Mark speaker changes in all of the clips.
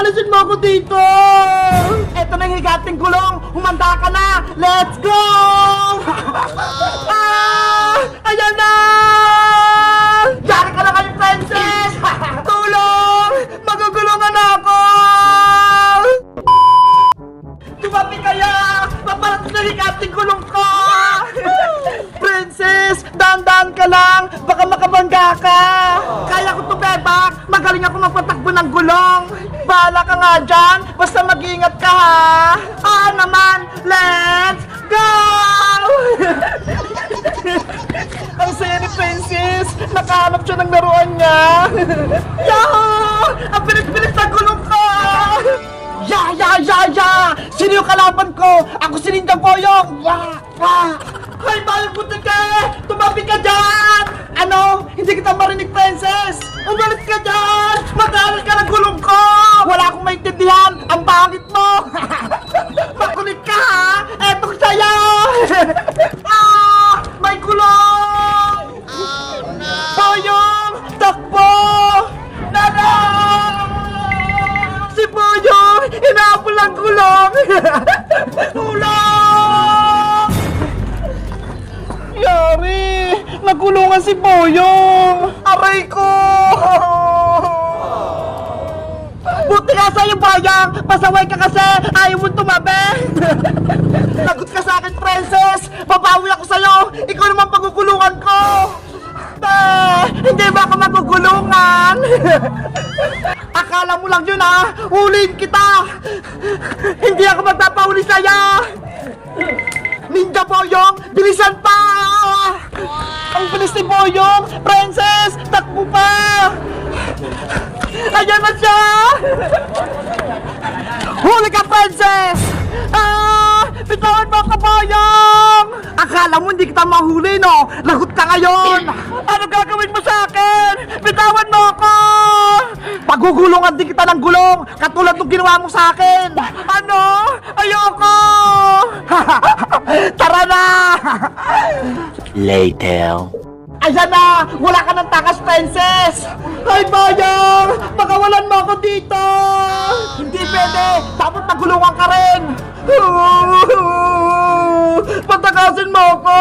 Speaker 1: Palisin mo ako dito! Eto na yung higating gulong! Humanda ka na! Let's go! Ayan na! Diyan ka na kayo, princess! Tulong! Magugulungan na ako! Tumabi kaya! Paparating na higating gulong ko! Princess! Dahan-dahan ka lang! Baka makabangga ka! Kaya ko to, bebak! Magaling ako magpatakbo ng gulong! Bahala ka nga dyan! Basta mag-iingat ka, ha! Naman! Let's go! Ang saya ni Princess! Nakahanap siya ng laruan niya! Yahoo! Ang bilis-bilis na gulong ko! Ya! Sino yung kalaban ko? Ako si Ninja Boyong! Hay, bayang butike! Tumabi ka dyan! Ano? Hindi kita marinig, Princess! Umalis ka dyan! Mag-aaral ka ng gulong ko! Wala akong maintindihan! Ang pangit mo! Makulit ka, ha? Etong sa'yo! May gulong! Oh, no! Boyong! Takbo! Nana! Si Boyong! Inaapol ang gulong! Tulong! Yari! Nagulungan si Boyong! Aray ko! Buti nga sa'yo, Boyong! Pasaway ka kasi! Ayaw mo tumabi! Lagot ka sa akin, Princess! Babawi ako sa'yo! Ikaw naman pagugulungan ko! Hindi ba ako magugulungan? Akala mo lang yun, ha? Huliin kita! Hindi ako magpapahuli sa'yo! Ninja Boyong! Bilisan pa! Ang bilis ni Boyong! Princess! Takbo pa! Ayan na siya! Huli ka, Princess! Bitawan mo ka, Boyong! Akala mo hindi kita mahuli, no? Lagot ka ngayon! Ano gagawin mo sa akin? Bitawan mo ako! Pagugulungan din kita ng gulong! Katulad ng ginawa mo sa akin! Ano? Ayoko! Tara na!
Speaker 2: Later.
Speaker 1: Ayan na! Wala ka ng takas, Princess! Ay, Boyong! Pakawalan mo ako dito! Hindi pwede! Dapat nagulungan ka rin! Patakasin mo ako!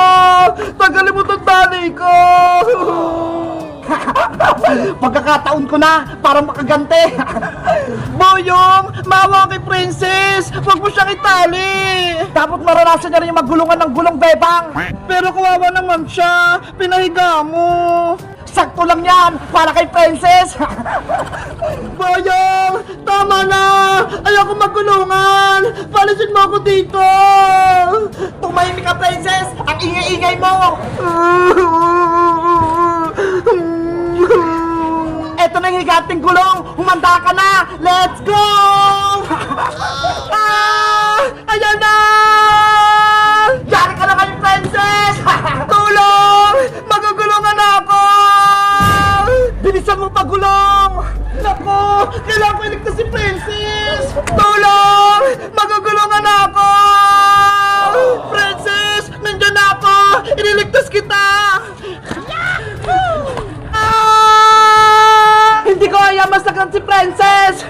Speaker 1: Tagalin mo itong tali ko! Pagkakataon ko na para makagante. Boyong, maawa kay Princess. Huwag mo siyang itali. Dapat maranasan niya rin yung magulungan ng gulong, bebang. Pero kawawa naman siya. Pinahiga mo. Sakto lang yan para kay Princess. Boyong, tama na. Ayoko magulungan. Palisin mo ako dito. Tumahimik ka, Princess. Ang ingay-ingay mo. Eto na yung higating gulong! Humanda ka na! Let's go! Ayan na! Diyan ka na kayo, Princess! Tulong! Magugulungan na ako! Bilisan mo pagulong! Naku! Kailangan ko iligtas si Princess! Tulong! Magugulungan na ako! Princess! Nandiyan na ako! Iniligtas kita! Hindi ko kaya masaktan si Princess!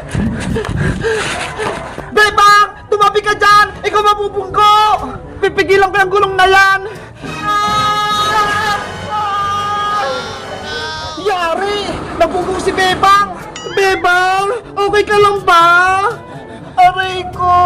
Speaker 1: Bebang! Tumabi ka dyan! Ikaw mabubunggo! Pipigilan ko yung gulong na yan! Yari! Nabunggo si Bebang! Bebang! Okay ka lang ba? Aray ko!